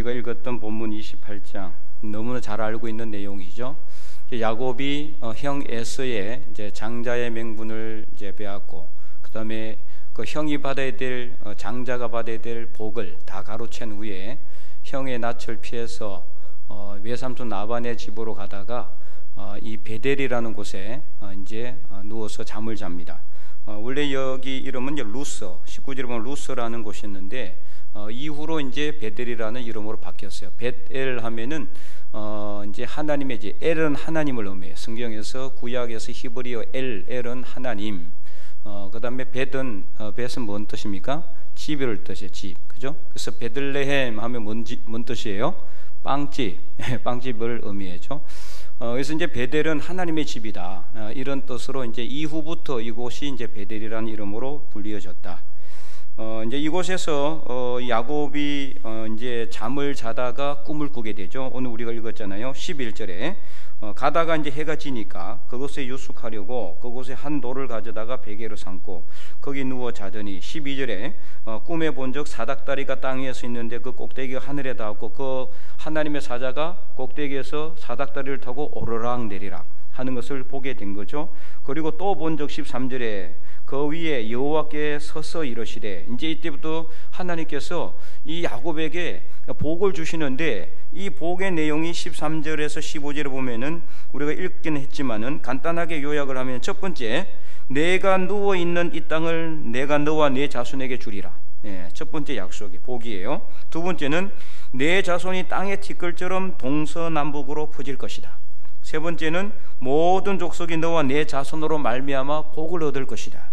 우리가 읽었던 본문 28장 너무나 잘 알고 있는 내용이죠. 야곱이 형 에서의 이제 장자의 명분을 이제 빼앗고, 그 다음에 그 형이 받아야 될 장자가 받아야 될 복을 다 가로챈 후에 형의 낯을 피해서 외삼촌 라반의 집으로 가다가 이 베델이라는 곳에 이제 누워서 잠을 잡니다. 원래 여기 이름은 이제 루스, 19절에 보면 루스라는 곳이었는데 이후로 이제 베델이라는 이름으로 바뀌었어요. 벳엘 하면은 이제 하나님의 이제 엘은 하나님을 의미해요. 성경에서 구약에서 히브리어 엘은 하나님. 그다음에 벳은 뭔 뜻입니까? 집을 뜻이에요. 집, 그죠? 그래서 베들레헴 하면 뭔 뜻이에요? 빵집, 빵집을 의미해죠. 그래서 이제 베델은 하나님의 집이다. 이런 뜻으로 이제 이후부터 이곳이 이제 베델이라는 이름으로 불리어졌다. 이제 이곳에서 야곱이 이제 잠을 자다가 꿈을 꾸게 되죠. 오늘 우리가 읽었잖아요. 11절에 가다가 이제 해가 지니까 그곳에 유숙하려고 그곳에 한 돌을 가져다가 베개로 삼고 거기 누워 자더니 12절에 꿈에 본 적 사닥다리가 땅에 서 있는데 그 꼭대기가 하늘에 닿았고 그 하나님의 사자가 꼭대기에서 사닥다리를 타고 오르락 내리락 하는 것을 보게 된 거죠. 그리고 또 본 적 13절에 그 위에 여호와께 서서 이르시되, 이제 이때부터 하나님께서 이 야곱에게 복을 주시는데 이 복의 내용이 13절에서 15절에 보면은 우리가 읽기는 했지만은 간단하게 요약을 하면, 첫 번째, 내가 누워 있는 이 땅을 내가 너와 네 자손에게 주리라. 첫 번째 약속이 복이에요. 두 번째는 내 자손이 땅의 티끌처럼 동서남북으로 퍼질 것이다. 세 번째는 모든 족속이 너와 내 자손으로 말미암아 복을 얻을 것이다.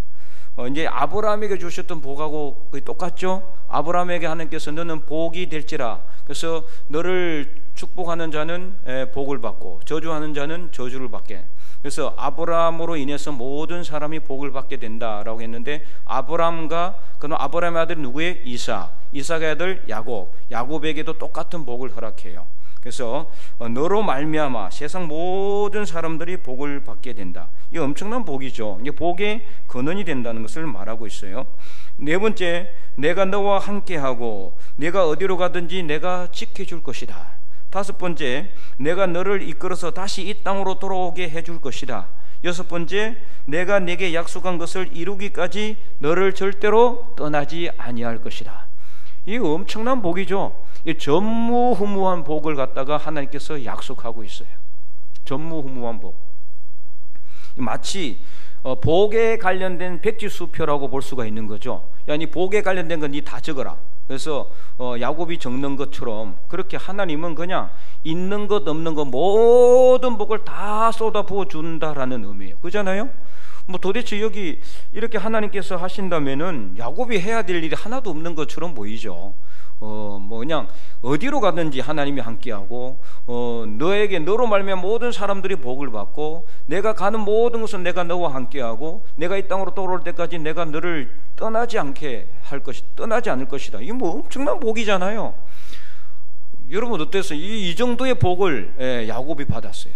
이제 아브라함에게 주셨던 복하고 거의 똑같죠. 아브라함에게 하나님께서 너는 복이 될지라, 그래서 너를 축복하는 자는 복을 받고 저주하는 자는 저주를 받게, 그래서 아브라함으로 인해서 모든 사람이 복을 받게 된다라고 했는데, 아브라함과 그럼 아브라함의 아들 누구예요? 이삭의 아들 야곱에게도 똑같은 복을 허락해요. 그래서 너로 말미암아 세상 모든 사람들이 복을 받게 된다. 이게 엄청난 복이죠. 이게 복의 근원이 된다는 것을 말하고 있어요. 네 번째, 내가 너와 함께하고 내가 어디로 가든지 내가 지켜줄 것이다. 다섯 번째, 내가 너를 이끌어서 다시 이 땅으로 돌아오게 해줄 것이다. 여섯 번째, 내가 내게 약속한 것을 이루기까지 너를 절대로 떠나지 아니할 것이다. 이 엄청난 복이죠. 이 전무후무한 복을 갖다가 하나님께서 약속하고 있어요. 전무후무한 복. 마치 복에 관련된 백지수표라고 볼 수가 있는 거죠. 이 복에 관련된 건 니 다 적어라. 그래서 야곱이 적는 것처럼 그렇게 하나님은 그냥 있는 것 없는 것 모든 복을 다 쏟아부어 준다라는 의미예요. 그잖아요. 뭐 도대체 여기 이렇게 하나님께서 하신다면은 야곱이 해야 될 일이 하나도 없는 것처럼 보이죠. 뭐 그냥 어디로 가든지 하나님이 함께하고 너에게 너로 말미암아 모든 사람들이 복을 받고 내가 가는 모든 것은 내가 너와 함께하고 내가 이 땅으로 돌아올 때까지 내가 너를 떠나지 않을 것이다. 이게 뭐 엄청난 복이잖아요. 여러분 어땠어요? 이 정도의 복을 야곱이 받았어요.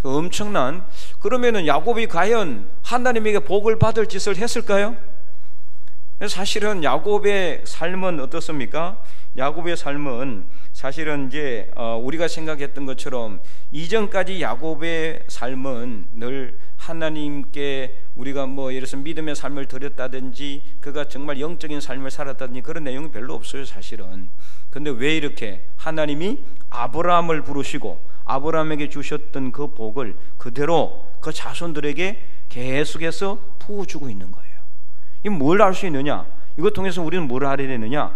그 엄청난. 그러면은 야곱이 과연 하나님에게 복을 받을 짓을 했을까요? 사실은 야곱의 삶은 어떻습니까? 야곱의 삶은 사실은 이제 우리가 생각했던 것처럼 이전까지 야곱의 삶은 늘 하나님께 우리가 뭐 예를 들어서 믿음의 삶을 드렸다든지 그가 정말 영적인 삶을 살았다든지 그런 내용이 별로 없어요, 사실은. 근데 왜 이렇게 하나님이 아브라함을 부르시고 아브라함에게 주셨던 그 복을 그대로 그 자손들에게 계속해서 부어주고 있는 거예요. 이 뭘 알 수 있느냐? 이것 통해서 우리는 뭘 알아야 되느냐?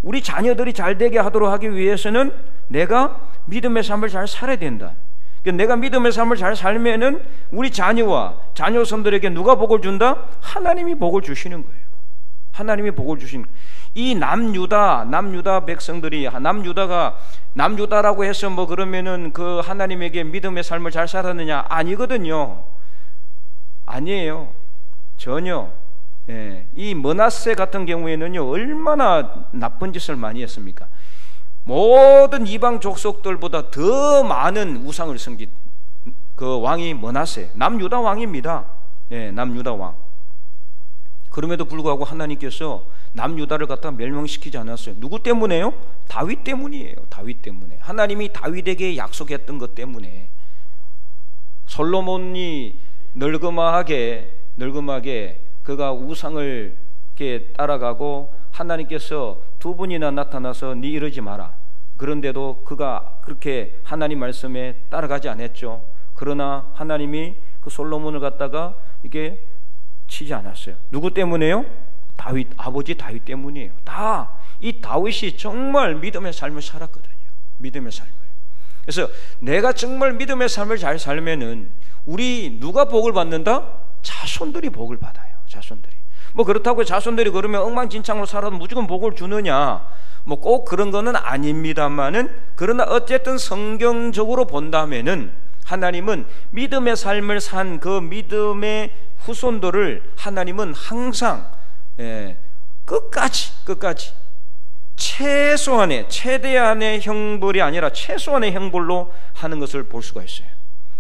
우리 자녀들이 잘 되게 하도록 하기 위해서는 내가 믿음의 삶을 잘 살아야 된다. 그러니까 내가 믿음의 삶을 잘 살면은 우리 자녀와 자녀손들에게 누가 복을 준다? 하나님이 복을 주시는 거예요. 하나님이 복을 주시는 거예요. 이 남유다 백성들이 남유다라고 해서 뭐 그러면은 그 하나님에게 믿음의 삶을 잘 살았느냐? 아니거든요. 아니에요. 전혀. 이 므낫세 같은 경우에는요 얼마나 나쁜 짓을 많이 했습니까? 모든 이방 족속들보다 더 많은 우상을 섬긴 그 왕이 므낫세, 남유다 왕입니다. 남유다 왕. 그럼에도 불구하고 하나님께서 남유다를 갖다 멸망시키지 않았어요. 누구 때문에요? 다윗 때문이에요. 다윗 때문에. 하나님이 다윗에게 약속했던 것 때문에. 솔로몬이 늙음하게 그가 우상을 이렇게 따라가고 하나님께서 두 번이나 나타나서 네 이러지 마라. 그런데도 그가 그렇게 하나님 말씀에 따라가지 않았죠. 그러나 하나님이 그 솔로몬을 갖다가 이게 치지 않았어요. 누구 때문에요? 다윗, 아버지 다윗 때문이에요. 다 이 다윗이 정말 믿음의 삶을 살았거든요. 믿음의 삶을. 그래서 내가 정말 믿음의 삶을 잘 살면은 우리 누가 복을 받는다? 자손들이 복을 받아요. 자손들이. 뭐 그렇다고 자손들이 그러면 엉망진창으로 살아도 무조건 복을 주느냐? 뭐 꼭 그런 거는 아닙니다만은, 그러나 어쨌든 성경적으로 본다면은 하나님은 믿음의 삶을 산 그 믿음의 후손들을 하나님은 항상 끝까지 최대한의 형벌이 아니라 최소한의 형벌로 하는 것을 볼 수가 있어요.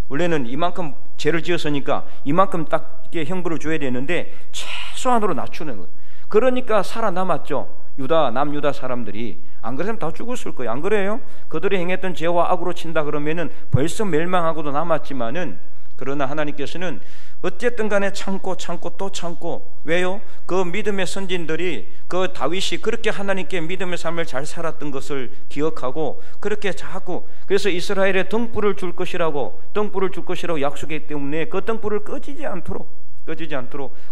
원래는 이만큼 죄를 지었으니까 이만큼 딱 형벌을 줘야 되는데 최소한으로 낮추는 거예요. 그러니까 살아남았죠. 남유다 사람들이. 안 그랬으면 다 죽었을 거예요. 안 그래요? 그들이 행했던 죄와 악으로 친다 그러면은 벌써 멸망하고도 남았지만은, 그러나 하나님께서는 어쨌든 간에 참고 또 참고. 왜요? 그 믿음의 선진들이, 그 다윗이 그렇게 하나님께 믿음의 삶을 잘 살았던 것을 기억하고 그렇게 자꾸, 그래서 이스라엘에 등불을 줄 것이라고 약속했기 때문에 그 등불을 꺼지지 않도록.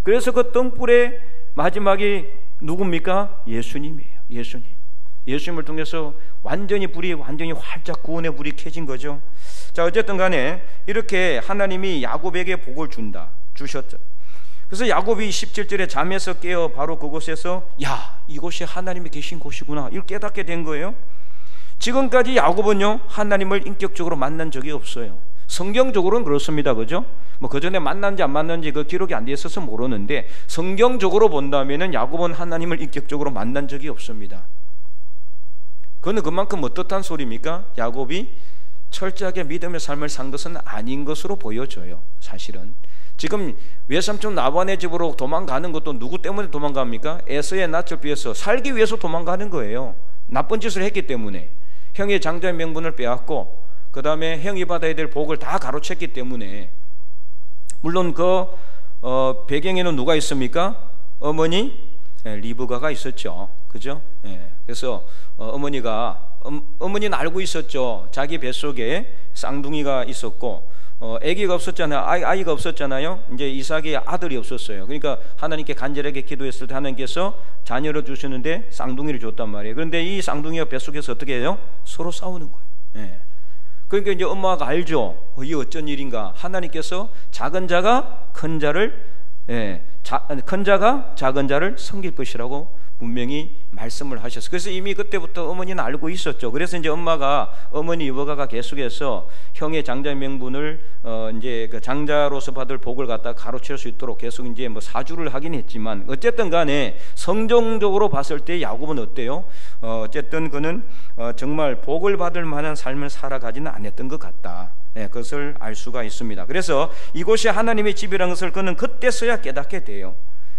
그래서 그 등불의 마지막이 누굽니까? 예수님이에요. 예수님을 통해서 완전히 활짝 구원의 불이 켜진 거죠. 자, 어쨌든 간에 이렇게 하나님이 야곱에게 복을 주셨죠. 그래서 야곱이 17절에 잠에서 깨어 바로 그곳에서 이곳이 하나님이 계신 곳이구나, 이걸 깨닫게 된 거예요. 지금까지 야곱은요, 하나님을 인격적으로 만난 적이 없어요. 성경적으로는 그렇습니다. 그죠? 뭐 그 전에 만난지 안 만난지 그 기록이 안 돼 있어서 모르는데, 성경적으로 본다면은 야곱은 하나님을 인격적으로 만난 적이 없습니다. 그거는 그만큼 어떻단 소리입니까? 야곱이 철저하게 믿음의 삶을 산 것은 아닌 것으로 보여져요. 사실은 지금 외삼촌 라반의 집으로 도망가는 것도 누구 때문에 도망갑니까? 에서의 낯을 피해서 살기 위해서 도망가는 거예요. 나쁜 짓을 했기 때문에. 형의 장자의 명분을 빼앗고 그 다음에 형이 받아야 될 복을 다 가로챘기 때문에. 물론 그 배경에는 누가 있습니까? 어머니 리브가가 있었죠. 그죠? 그래서 어머니는 알고 있었죠. 자기 뱃속에 쌍둥이가 있었고 아기가 없었잖아요. 아이가 없었잖아요. 이제 이삭이 아들이 없었어요. 그러니까 하나님께 간절하게 기도했을 때 하나님께서 자녀를 주셨는데 쌍둥이를 줬단 말이에요. 그런데 이 쌍둥이가 뱃속에서 어떻게 해요? 서로 싸우는 거예요. 그러니까 이제 엄마가 알죠. 이게 어쩐 일인가. 하나님께서 작은 자가 큰 자를 큰 자가 작은 자를 섬길 것이라고 분명히 말씀을 하셨어요. 그래서 이미 그때부터 어머니는 알고 있었죠. 그래서 이제 어머니 이브가가 계속해서 형의 장자의 명분을 이제 그 장자로서 받을 복을 갖다 가로챌 수 있도록 계속 이제 뭐 사주를 하긴 했지만, 어쨌든 간에 성경적으로 봤을 때 야곱은 어때요? 어쨌든 그는 정말 복을 받을 만한 삶을 살아가지는 않았던 것 같다. 그것을 알 수가 있습니다. 그래서 이곳이 하나님의 집이라는 것을 그는 그때서야 깨닫게 돼요.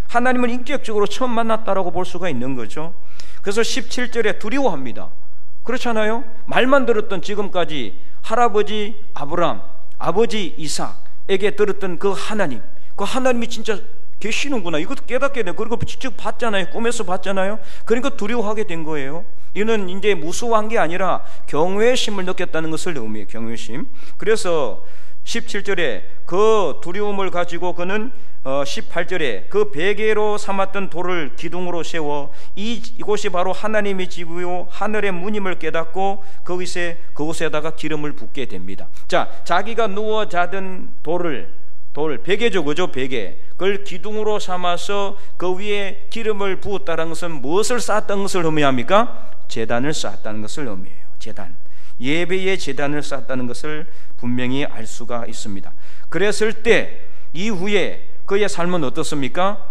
하나님을 인격적으로 처음 만났다라고 볼 수가 있는 거죠. 그래서 17절에 두려워합니다. 그렇잖아요. 말만 들었던 지금까지 할아버지 아브람, 아버지 이삭에게 들었던 그 하나님이 진짜 계시는구나, 이것도 깨닫게 돼요. 그리고 직접 봤잖아요. 꿈에서 봤잖아요. 그러니까 두려워하게 된 거예요. 이는 이제 무서워한 게 아니라 경외심을 느꼈다는 것을 의미해요. 경외심. 그래서 17절에 그 두려움을 가지고 그는 18절에 그 베개로 삼았던 돌을 기둥으로 세워 이곳이 바로 하나님의 집이요 하늘의 문임을 깨닫고 그곳에다가 기름을 붓게 됩니다. 자, 자기가 누워 자던 돌 베개죠. 그죠? 베개. 그걸 기둥으로 삼아서 그 위에 기름을 부었다는 것은 무엇을 쌓았다는 것을 의미합니까? 제단을 쌓았다는 것을 의미해요. 제단. 예배의 제단을 쌓았다는 것을 분명히 알 수가 있습니다. 그랬을 때 이후에 그의 삶은 어떻습니까?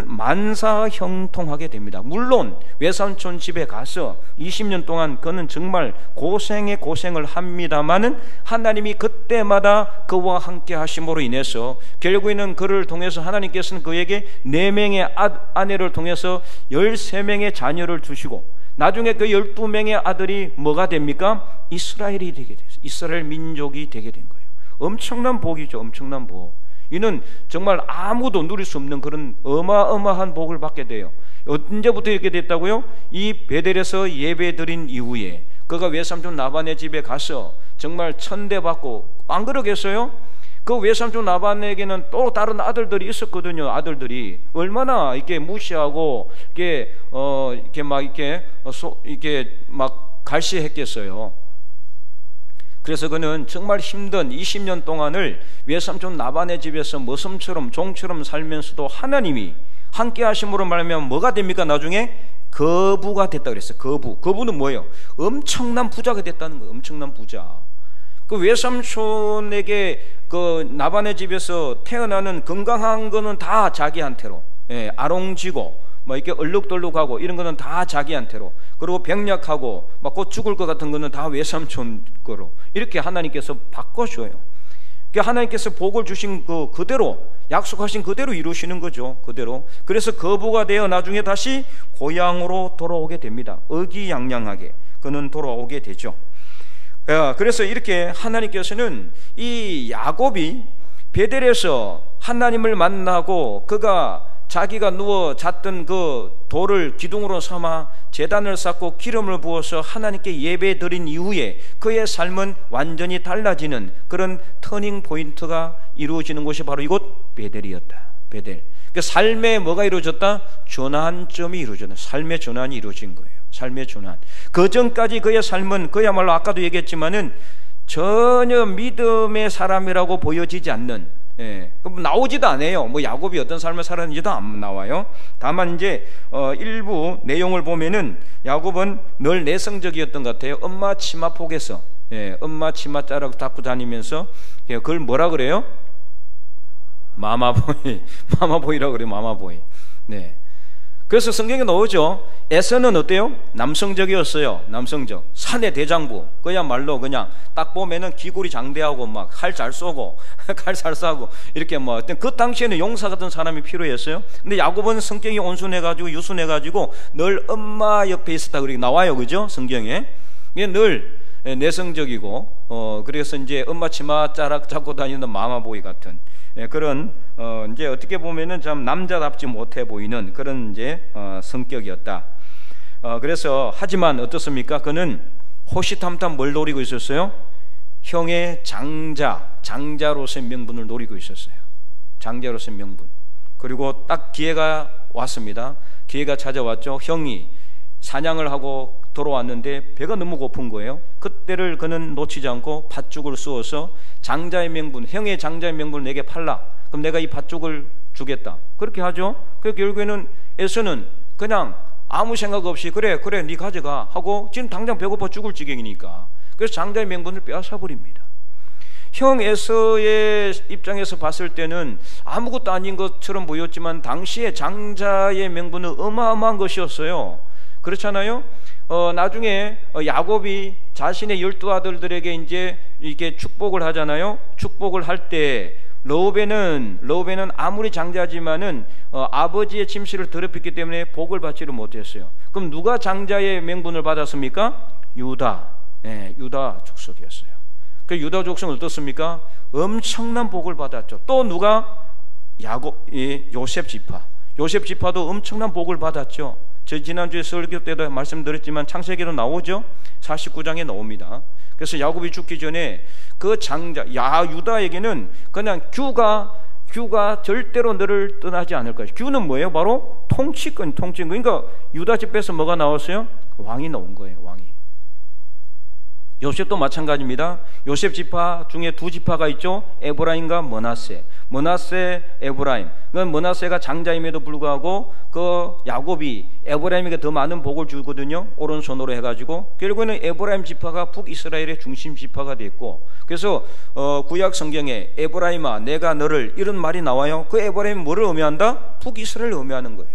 만사 형통하게 됩니다. 물론 외삼촌 집에 가서 20년 동안 그는 정말 고생의 고생을 합니다마는 하나님이 그때마다 그와 함께 하심으로 인해서 결국에는 그를 통해서 하나님께서는 그에게 4명의 아내를 통해서 13명의 자녀를 주시고 나중에 그 12명의 아들이 뭐가 됩니까? 이스라엘이 되게 됐어요. 이스라엘 민족이 되게 된 거예요. 엄청난 복이죠. 엄청난 복. 이는 정말 아무도 누릴 수 없는 그런 어마어마한 복을 받게 돼요. 언제부터 이렇게 됐다고요? 이 베델에서 예배드린 이후에 그가 외삼촌 라반의 집에 가서 정말 천대받고, 안 그러겠어요? 그 외삼촌 라반에게는 또 다른 아들들이 있었거든요. 아들들이 얼마나 이렇게 무시하고 이렇게 막 갈시했겠어요. 그래서 그는 정말 힘든 20년 동안을 외삼촌 라반의 집에서 머슴처럼 종처럼 살면서도 하나님이 함께 하심으로 말하면 뭐가 됩니까? 나중에 거부가 됐다 그랬어요. 거부는 뭐예요? 엄청난 부자가 됐다는 거예요. 엄청난 부자. 그 외삼촌에게 그 라반의 집에서 태어나는 건강한 거는 다 자기한테로, 아롱지고 뭐 이렇게 얼룩덜룩하고 이런 거는 다 자기한테로, 그리고 병약하고 막 곧 죽을 것 같은 거는 다 외삼촌 거로 이렇게 하나님께서 바꿔줘요. 그러니까 하나님께서 복을 주신 그 그대로, 약속하신 그대로 이루시는 거죠. 그대로. 그래서 거부가 되어 나중에 다시 고향으로 돌아오게 됩니다. 의기양양하게 그는 돌아오게 되죠. 그래서 이렇게 하나님께서는 이 야곱이 베델에서 하나님을 만나고 그가 자기가 누워 잤던 그 돌을 기둥으로 삼아 제단을 쌓고 기름을 부어서 하나님께 예배 드린 이후에 그의 삶은 완전히 달라지는 그런 터닝 포인트가 이루어지는 곳이 바로 이곳 베델이었다. 베델. 그 삶에 뭐가 이루어졌다? 전환점이 이루어졌다. 삶의 전환이 이루어진 거예요. 삶의 전환. 그 전까지 그의 삶은 그야말로 아까도 얘기했지만은 전혀 믿음의 사람이라고 보여지지 않는, 나오지도 않아요. 뭐 야곱이 어떤 삶을 살았는지도 안 나와요. 다만 이제 일부 내용을 보면은 야곱은 늘 내성적이었던 것 같아요. 엄마 치마폭에서, 엄마 치마자락 닦고 다니면서 그걸 뭐라 그래요? 마마보이라고 그래요. 마마보이. 네. 그래서 성경에 나오죠. 에서는 어때요? 남성적이었어요. 남성적. 산의 대장부. 그야말로 그냥 딱 보면은 기골이 장대하고 막 칼 잘 쏘고 칼 잘 쏴고 이렇게 뭐 어떤 그 당시에는 용사 같은 사람이 필요했어요. 근데 야곱은 성격이 온순해가지고 유순해가지고 늘 엄마 옆에 있었다 그렇게 나와요. 그죠? 성경에. 늘 내성적이고 그래서 이제 엄마 치마 자락 잡고 다니는 마마보이 같은 그런 이제 어떻게 보면은 참 남자답지 못해 보이는 그런 이제 성격이었다. 그래서 하지만 어떻습니까? 그는 호시탐탐 뭘 노리고 있었어요? 형의 장자로서의 명분을 노리고 있었어요. 장자로서의 명분. 그리고 딱 기회가 왔습니다. 기회가 찾아왔죠. 형이 사냥을 하고 돌아왔는데 배가 너무 고픈 거예요. 그때를 그는 놓치지 않고 팥죽을 쑤어서 장자의 명분, 형의 장자의 명분을 내게 팔라. 그럼 내가 이 팥죽을 주겠다. 그렇게 하죠. 그 결국에는 에서는 그냥 아무 생각 없이 그래 네 가져가 하고 지금 당장 배고파 죽을 지경이니까 그래서 장자의 명분을 빼앗아 버립니다. 형 에서의 입장에서 봤을 때는 아무것도 아닌 것처럼 보였지만 당시에 장자의 명분은 어마어마한 것이었어요. 그렇잖아요. 나중에 야곱이 자신의 12아들들에게 이제 이렇게 축복을 하잖아요. 축복을 할 때 러우벤은 아무리 장자지만은 아버지의 침실을 더럽혔기 때문에 복을 받지를 못했어요. 그럼 누가 장자의 명분을 받았습니까? 유다. 유다 족속이었어요. 그 유다 족속은 어떻습니까? 엄청난 복을 받았죠. 또 누가? 요셉 지파도 엄청난 복을 받았죠. 저 지난주에 설교 때도 말씀드렸지만 창세기로 나오죠. 49장에 나옵니다. 그래서 야곱이 죽기 전에 그 장자 유다에게는 그냥 규가 절대로 너를 떠나지 않을 것이다. 규는 뭐예요? 바로 통치권. 그러니까 유다 집에서 뭐가 나왔어요? 왕이 나온 거예요. 왕이. 요셉도 마찬가지입니다. 요셉 지파 중에 두 지파가 있죠. 에브라임과 머나세. 므낫세, 에브라임. 그건 므낫세가 장자임에도 불구하고 그 야곱이 에브라임에게 더 많은 복을 주거든요. 오른손으로 해가지고 결국에는 에브라임 지파가 북이스라엘의 중심 지파가 됐고, 그래서 구약 성경에 에브라임아 내가 너를 이런 말이 나와요. 그 에브라임이 뭐를 의미한다? 북이스라엘을 의미하는 거예요.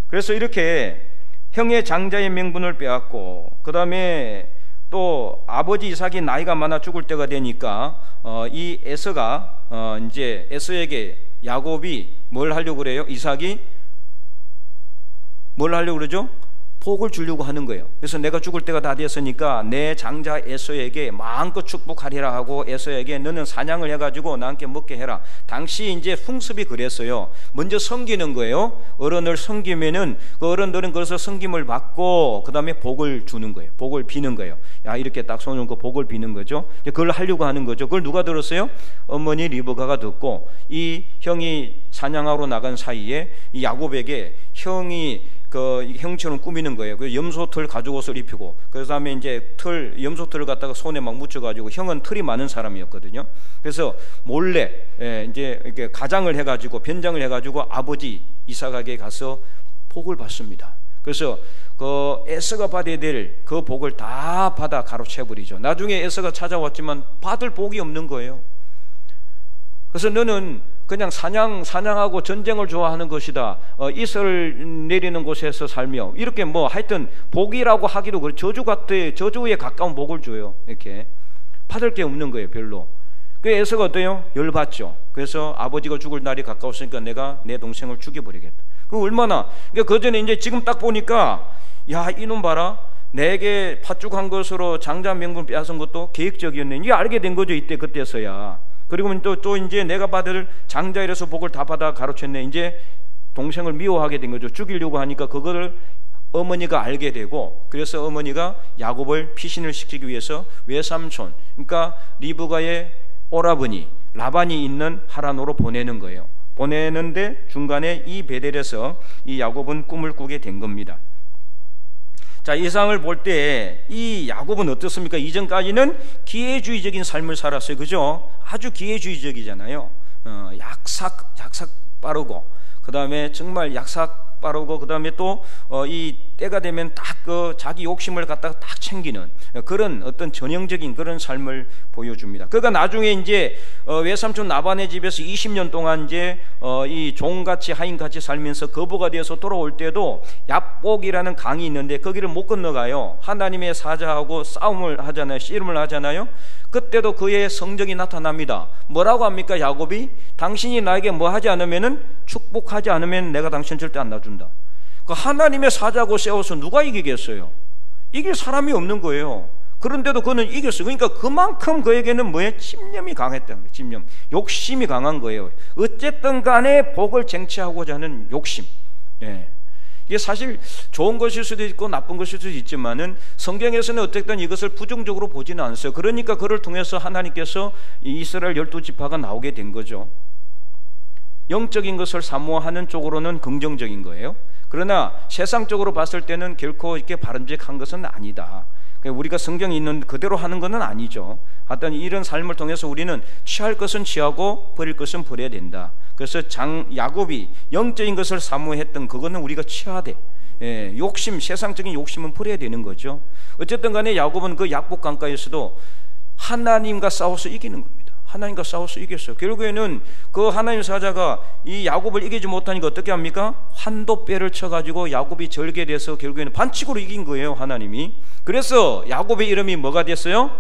그래서 이렇게 형의 장자의 명분을 빼앗고, 그 다음에 또 아버지 이삭이 나이가 많아 죽을 때가 되니까 이 에서가 이제 에서에게 야곱이 뭘 하려고 그래요? 이삭이 뭘 하려고 그러죠? 복을 주려고 하는 거예요. 그래서 내가 죽을 때가 다 됐으니까 내 장자 에서에게 마음껏 축복하리라 하고, 에서에게 너는 사냥을 해가지고 나한테 먹게 해라. 당시 이제 풍습이 그랬어요. 먼저 섬기는 거예요. 어른을 섬기면은 그 어른들은 그래서 섬김을 받고 그 다음에 복을 주는 거예요. 복을 비는 거예요. 야, 이렇게 딱 손을 얹고 복을 비는 거죠. 그걸 하려고 하는 거죠. 그걸 누가 들었어요? 어머니 리브가가 듣고, 이 형이 사냥하러 나간 사이에 이 야곱에게 형이 그 형처럼 꾸미는 거예요. 그 염소털 가죽 옷을 입히고, 그 다음에 이제 염소털을 갖다가 손에 막 묻혀가지고, 형은 털이 많은 사람이었거든요. 그래서 몰래 이제 이렇게 가장을 해가지고 변장을 해가지고 아버지 이삭에게 가서 복을 받습니다. 그래서 그 에서가 받아야 될 그 복을 다 받아 가로채버리죠. 나중에 에서가 찾아왔지만 받을 복이 없는 거예요. 그래서 너는 그냥 사냥하고 전쟁을 좋아하는 것이다. 이슬 내리는 곳에서 살며, 이렇게 뭐 하여튼 복이라고 하기도 그래. 저주 같아. 저주에 가까운 복을 줘요. 이렇게 받을 게 없는 거예요, 별로. 그 에서가 어때요? 열받죠. 그래서 아버지가 죽을 날이 가까웠으니까 내가 내 동생을 죽여버리겠다. 그 얼마나, 그러니까 그 전에 이제 지금 딱 보니까, 야, 이놈 봐라. 내게 팥죽한 것으로 장자 명분 빼앗은 것도 계획적이었네. 이게 알게 된 거죠, 이때 그때서야. 그리고 또 이제 내가 받을 장자이라서 복을 다 받아 가로챘네. 이제 동생을 미워하게 된 거죠. 죽이려고 하니까 그거를 어머니가 알게 되고, 그래서 어머니가 야곱을 피신을 시키기 위해서 외삼촌, 그러니까 리브가의 오라버니 라반이 있는 하란으로 보내는 거예요. 보내는데 중간에 이 베델에서 이 야곱은 꿈을 꾸게 된 겁니다. 자, 이 상을 볼 때 이 야곱은 어떻습니까? 이전까지는 기회주의적인 삶을 살았어요. 그죠? 아주 기회주의적이잖아요. 약삭 빠르고, 그 다음에 정말 약삭 빠르고, 그 다음에 또 이 때가 되면 딱 그 자기 욕심을 갖다가 딱 챙기는 그런 어떤 전형적인 그런 삶을 보여줍니다. 그가 나중에 이제 외삼촌 나반의 집에서 20년 동안 이제 이 종같이 하인같이 살면서 거부가 되어서 돌아올 때도 야복이라는 강이 있는데 거기를 못 건너가요. 하나님의 사자하고 싸움을 하잖아요. 씨름을 하잖아요. 그때도 그의 성적이 나타납니다. 뭐라고 합니까? 야곱이 당신이 나에게 뭐 하지 않으면은, 축복하지 않으면 내가 당신 절대 안 놔준다. 그 하나님의 사자고 세워서 누가 이기겠어요? 이길 사람이 없는 거예요. 그런데도 그는 이겼어요. 그러니까 그만큼 그에게는 뭐에 집념이 강했다는 거예요. 집념, 욕심이 강한 거예요. 어쨌든 간에 복을 쟁취하고자 하는 욕심. 이게 사실 좋은 것일 수도 있고 나쁜 것일 수도 있지만은, 성경에서는 어쨌든 이것을 부정적으로 보지는 않았어요. 그러니까 그를 통해서 하나님께서 이 이스라엘 12지파가 나오게 된 거죠. 영적인 것을 사모하는 쪽으로는 긍정적인 거예요. 그러나 세상적으로 봤을 때는 결코 이렇게 바람직한 것은 아니다. 우리가 성경에 있는 그대로 하는 것은 아니죠. 하여튼 이런 삶을 통해서 우리는 취할 것은 취하고 버릴 것은 버려야 된다. 그래서 야곱이 영적인 것을 사모했던 그거는 우리가 취하되, 욕심, 세상적인 욕심은 버려야 되는 거죠. 어쨌든 간에 야곱은 그 약복 강가에서도 하나님과 싸워서 이기는 겁니다. 하나님과 싸워서 이겼어요. 결국에는 그 하나님 사자가 이 야곱을 이기지 못하니까 어떻게 합니까? 환도뼈를 쳐가지고 야곱이 절개돼서 결국에는 반칙으로 이긴 거예요, 하나님이. 그래서 야곱의 이름이 뭐가 됐어요?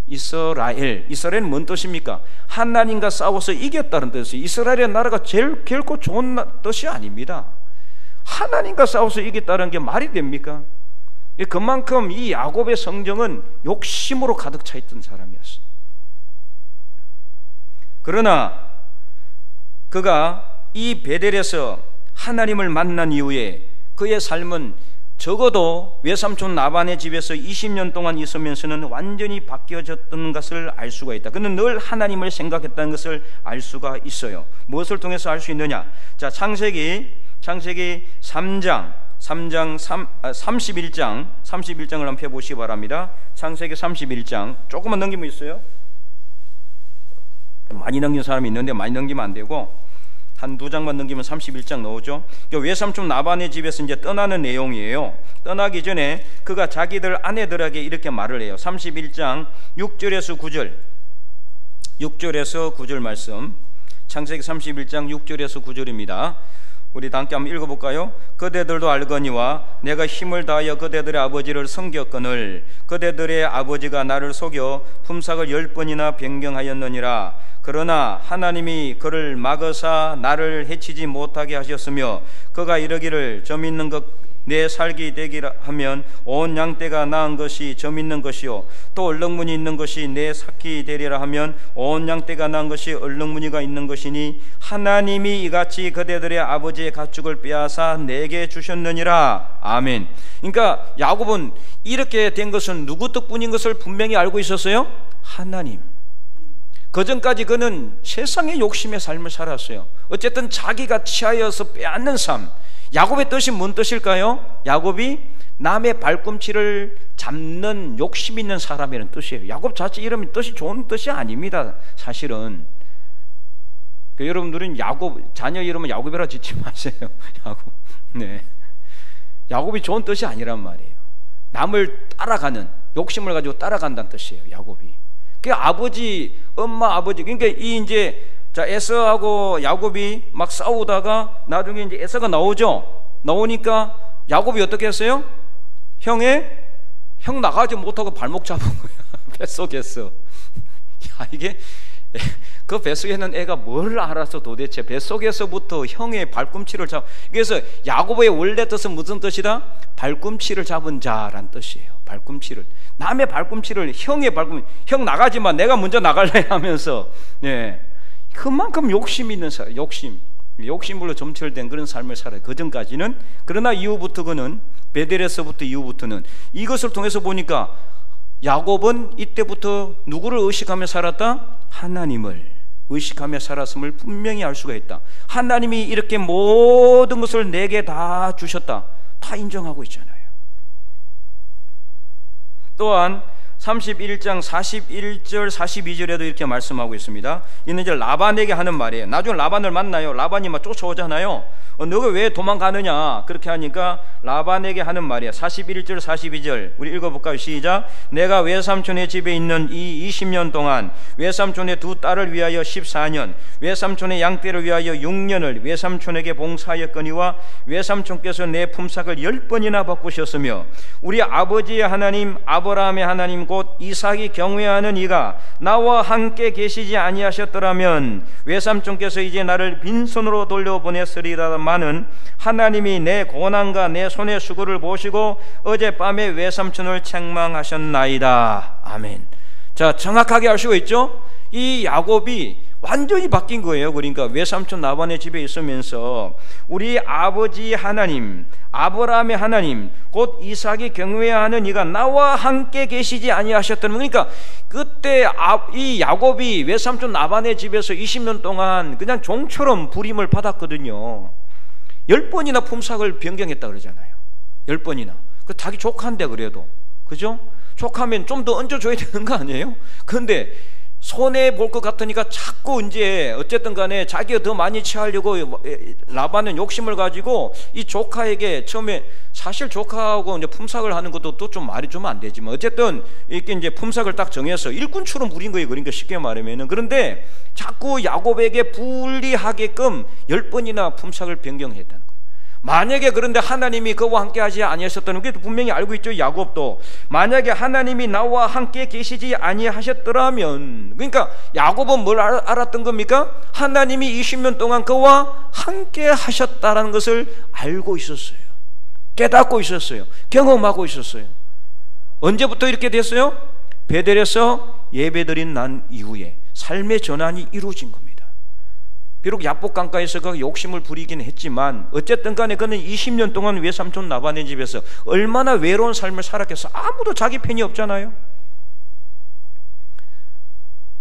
이스라엘. 이스라엘은 뭔 뜻입니까? 하나님과 싸워서 이겼다는 뜻이에요. 이스라엘의 나라가 결코 좋은 뜻이 아닙니다. 하나님과 싸워서 이겼다는 게 말이 됩니까? 그만큼 이 야곱의 성정은 욕심으로 가득 차 있던 사람이었어요. 그러나 그가 이 베델에서 하나님을 만난 이후에 그의 삶은 적어도 외삼촌 나반의 집에서 20년 동안 있으면서는 완전히 바뀌어졌던 것을 알 수가 있다. 그는 늘 하나님을 생각했다는 것을 알 수가 있어요. 무엇을 통해서 알 수 있느냐? 자, 창세기 3장 31장을 한번 펴보시기 바랍니다. 창세기 31장 조금만 넘기면 있어요. 많이 넘긴 사람이 있는데 많이 넘기면 안 되고 한두 장만 넘기면 31장 나오죠. 외삼촌 라반의 집에서 이제 떠나는 내용이에요. 떠나기 전에 그가 자기들 아내들에게 이렇게 말을 해요. 31장 6절에서 9절 6절에서 9절 말씀, 창세기 31장 6절에서 9절입니다. 우리 다 함께 한번 읽어볼까요? 그대들도 알거니와 내가 힘을 다하여 그대들의 아버지를 섬겼거늘 그대들의 아버지가 나를 속여 품삯을 10번이나 변경하였느니라. 그러나 하나님이 그를 막으사 나를 해치지 못하게 하셨으며 그가 이르기를 점 있는 것 내 살기 되기라 하면 온 양떼가 낳은 것이 점 있는 것이요 또 얼룩무늬 있는 것이 내 삭히 되리라 하면 온 양떼가 낳은 것이 얼룩무늬가 있는 것이니 하나님이 이같이 그대들의 아버지의 가축을 빼앗아 내게 주셨느니라. 아멘. 그러니까 야곱은 이렇게 된 것은 누구 덕분인 것을 분명히 알고 있었어요? 하나님. 그전까지 그는 세상의 욕심의 삶을 살았어요. 어쨌든 자기가 취하여서 빼앗는 삶. 야곱의 뜻이 뭔 뜻일까요? 야곱이 남의 발꿈치를 잡는 욕심 있는 사람이라는 뜻이에요. 야곱 자체 이름이 뜻이 좋은 뜻이 아닙니다. 사실은 여러분들은 야곱 자녀 이름은 야곱이라 짓지 마세요. 야곱. 네. 야곱이 좋은 뜻이 아니란 말이에요. 남을 따라가는 욕심을 가지고 따라간다는 뜻이에요. 야곱이. 그 아버지, 엄마, 아버지. 그러니까 이 이제 자, 에서하고 야곱이 막 싸우다가 나중에 이제 에서가 나오죠. 나오니까 야곱이 어떻게 했어요? 형 나가지 못하고 발목 잡은 거야. 뱃속에서. 야, 이게 그 뱃속에 있는 애가 뭘 알아서 도대체 뱃속에서부터 형의 발꿈치를 그래서 야곱의 원래 뜻은 무슨 뜻이다? 발꿈치를 잡은 자란 뜻이에요. 발꿈치를. 남의 발꿈치를 형의 발꿈치. 형 나가지마. 내가 먼저 나갈래 하면서. 네. 그만큼 욕심 있는 사람, 욕심으로 점철된 그런 삶을 살아요. 그 전까지는. 그러나 이후부터 그는 베델에서부터 이후부터는 이것을 통해서 보니까 야곱은 이때부터 누구를 의식하며 살았다? 하나님을 의식하며 살았음을 분명히 알 수가 있다. 하나님이 이렇게 모든 것을 내게 다 주셨다. 다 인정하고 있잖아요. 또한 31장 41절 42절에도 이렇게 말씀하고 있습니다. 이는 이제 라반에게 하는 말이에요. 나중에 라반을 만나요. 라반이 막 쫓아오잖아요. 너가 왜 도망가느냐 그렇게 하니까 라반에게 하는 말이야. 41절 42절 우리 읽어볼까요? 시작. 내가 외삼촌의 집에 있는 이 20년 동안 외삼촌의 두 딸을 위하여 14년 외삼촌의 양떼를 위하여 6년을 외삼촌에게 봉사하였거니와 외삼촌께서 내 품삯을 10번이나 바꾸셨으며 우리 아버지의 하나님 아브라함의 하나님 곧 이삭이 경외하는 이가 나와 함께 계시지 아니하셨더라면 외삼촌께서 이제 나를 빈손으로 돌려보냈으리라. 많은 하나님이 내 고난과 내 손의 수고를 보시고 어젯밤에 외삼촌을 책망하셨나이다. 아멘. 자, 정확하게 알 수가 있죠? 이 야곱이 완전히 바뀐 거예요. 그러니까 외삼촌 라반의 집에 있으면서 우리 아버지 하나님 아브라함의 하나님 곧 이삭이 경외하는 이가 나와 함께 계시지 아니하셨다는. 그러니까 그때 이 야곱이 외삼촌 라반의 집에서 20년 동안 그냥 종처럼 부림을 받았거든요. 10번이나 품삯을 변경했다 그러잖아요. 10번이나. 그 자기 조카인데 그래도. 그죠? 조카면 좀 더 얹어줘야 되는 거 아니에요? 그런데 손해볼 것 같으니까 자꾸 이제 어쨌든 간에 자기가 더 많이 취하려고 라반은 욕심을 가지고 이 조카에게 처음에 사실 조카하고 이제 품삯을 하는 것도 또 좀 말이 좀 안 되지만 어쨌든 이렇게 이제 품삯을 딱 정해서 일꾼처럼 부린 거예요. 그러니까 쉽게 말하면은. 그런데 자꾸 야곱에게 불리하게끔 10번이나 품삯을 변경했다는 거예요. 만약에 그런데 하나님이 그와 함께 하지 아니하셨다는 게 분명히 알고 있죠. 야곱도 만약에 하나님이 나와 함께 계시지 아니하셨더라면, 그러니까 야곱은 뭘 알았던 겁니까? 하나님이 20년 동안 그와 함께 하셨다라는 것을 알고 있었어요. 깨닫고 있었어요. 경험하고 있었어요. 언제부터 이렇게 됐어요? 베델에서 예배드린 난 이후에 삶의 전환이 이루어진 겁니다. 비록 야복 강가에서 그 욕심을 부리긴 했지만 어쨌든 간에 그는 20년 동안 외삼촌 라반의 집에서 얼마나 외로운 삶을 살았겠어. 아무도 자기 편이 없잖아요.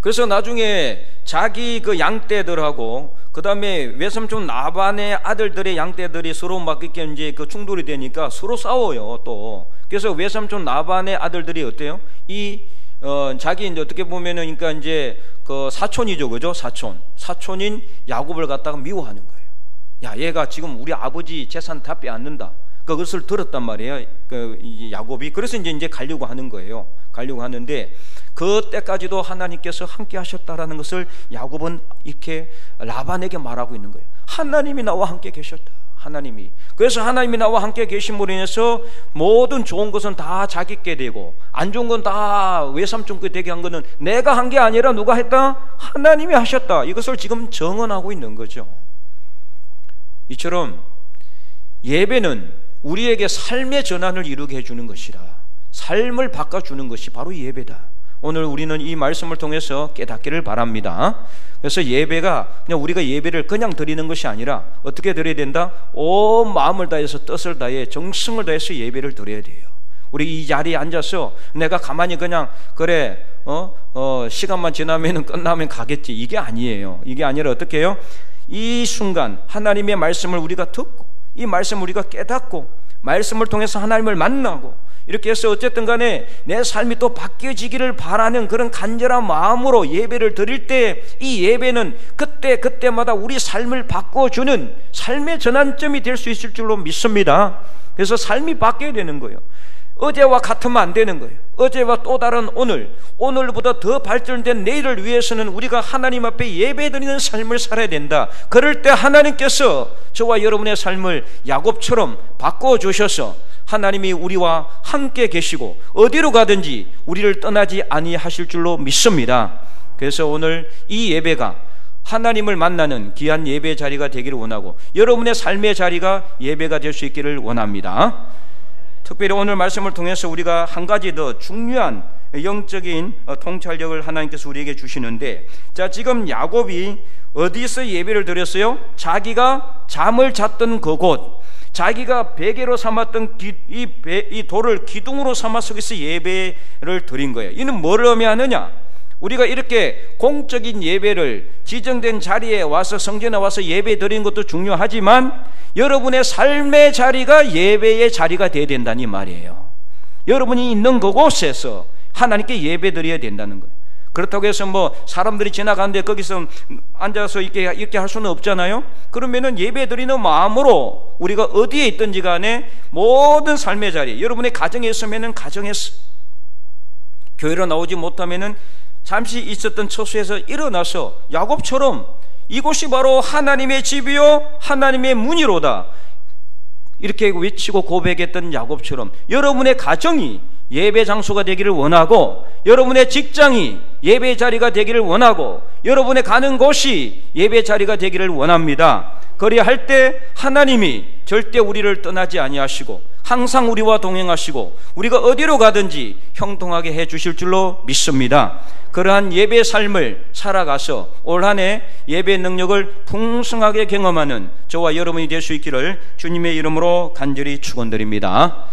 그래서 나중에 자기 그 양떼들하고 그 다음에 외삼촌 라반의 아들들의 양떼들이 서로 막 이렇게 이제 그 충돌이 되니까 서로 싸워요 또. 그래서 외삼촌 라반의 아들들이 어때요? 이 자기 이제 어떻게 보면은 그러니까 이제 그 사촌이죠, 그죠? 사촌인 야곱을 갖다가 미워하는 거예요. 야, 얘가 지금 우리 아버지 재산 다 빼앗는다. 그것을 들었단 말이에요. 이 야곱이. 그래서 이제 가려고 하는 거예요. 가려고 하는데 그때까지도 하나님께서 함께 하셨다라는 것을 야곱은 이렇게 라반에게 말하고 있는 거예요. 하나님이 나와 함께 계셨다. 하나님이. 그래서 하나님이 나와 함께 계심으로 인해서 모든 좋은 것은 다 자기께 되고 안 좋은 건 다 외삼촌께 되게 한 거는 내가 한 게 아니라 누가 했다? 하나님이 하셨다. 이것을 지금 정언하고 있는 거죠. 이처럼 예배는 우리에게 삶의 전환을 이루게 해주는 것이라, 삶을 바꿔주는 것이 바로 예배다. 오늘 우리는 이 말씀을 통해서 깨닫기를 바랍니다. 그래서 예배가 그냥 우리가 예배를 그냥 드리는 것이 아니라 어떻게 드려야 된다? 온 마음을 다해서 뜻을 다해 정성을 다해서 예배를 드려야 돼요. 우리 이 자리에 앉아서 내가 가만히 그냥 그래 시간만 지나면 끝나면 가겠지, 이게 아니에요. 이게 아니라 어떻게 해요? 이 순간 하나님의 말씀을 우리가 듣고 이 말씀을 우리가 깨닫고 말씀을 통해서 하나님을 만나고 이렇게 해서 어쨌든 간에 내 삶이 또 바뀌어지기를 바라는 그런 간절한 마음으로 예배를 드릴 때 이 예배는 그때마다 우리 삶을 바꿔주는 삶의 전환점이 될 수 있을 줄로 믿습니다. 그래서 삶이 바뀌어야 되는 거예요. 어제와 같으면 안 되는 거예요. 어제와 또 다른 오늘보다 더 발전된 내일을 위해서는 우리가 하나님 앞에 예배드리는 삶을 살아야 된다. 그럴 때 하나님께서 저와 여러분의 삶을 야곱처럼 바꿔주셔서 하나님이 우리와 함께 계시고 어디로 가든지 우리를 떠나지 아니하실 줄로 믿습니다. 그래서 오늘 이 예배가 하나님을 만나는 귀한 예배 자리가 되기를 원하고 여러분의 삶의 자리가 예배가 될 수 있기를 원합니다. 특별히 오늘 말씀을 통해서 우리가 한 가지 더 중요한 영적인 통찰력을 하나님께서 우리에게 주시는데, 자, 지금 야곱이 어디서 예배를 드렸어요? 자기가 잠을 잤던 그곳, 자기가 베개로 삼았던 이 돌을 기둥으로 삼아서 거기서 예배를 드린 거예요. 이는 뭐를 의미하느냐? 우리가 이렇게 공적인 예배를 지정된 자리에 와서 성전에 와서 예배 드리는 것도 중요하지만 여러분의 삶의 자리가 예배의 자리가 되어야 된다는 말이에요. 여러분이 있는 그곳에서 하나님께 예배 드려야 된다는 거예요. 그렇다고 해서 뭐 사람들이 지나가는데 거기서 앉아서 이렇게 할 수는 없잖아요. 그러면은 예배 드리는 마음으로 우리가 어디에 있든지 간에 모든 삶의 자리, 여러분의 가정에 있으면은 가정에서, 교회로 나오지 못하면은 잠시 있었던 처소에서 일어나서 야곱처럼 이곳이 바로 하나님의 집이요 하나님의 문이로다 이렇게 외치고 고백했던 야곱처럼 여러분의 가정이 예배 장소가 되기를 원하고 여러분의 직장이 예배 자리가 되기를 원하고 여러분의 가는 곳이 예배 자리가 되기를 원합니다. 그리할 때 하나님이 절대 우리를 떠나지 아니하시고 항상 우리와 동행하시고 우리가 어디로 가든지 형통하게 해 주실 줄로 믿습니다. 그러한 예배 삶을 살아가서 올 한 해 예배 능력을 풍성하게 경험하는 저와 여러분이 될 수 있기를 주님의 이름으로 간절히 축원드립니다.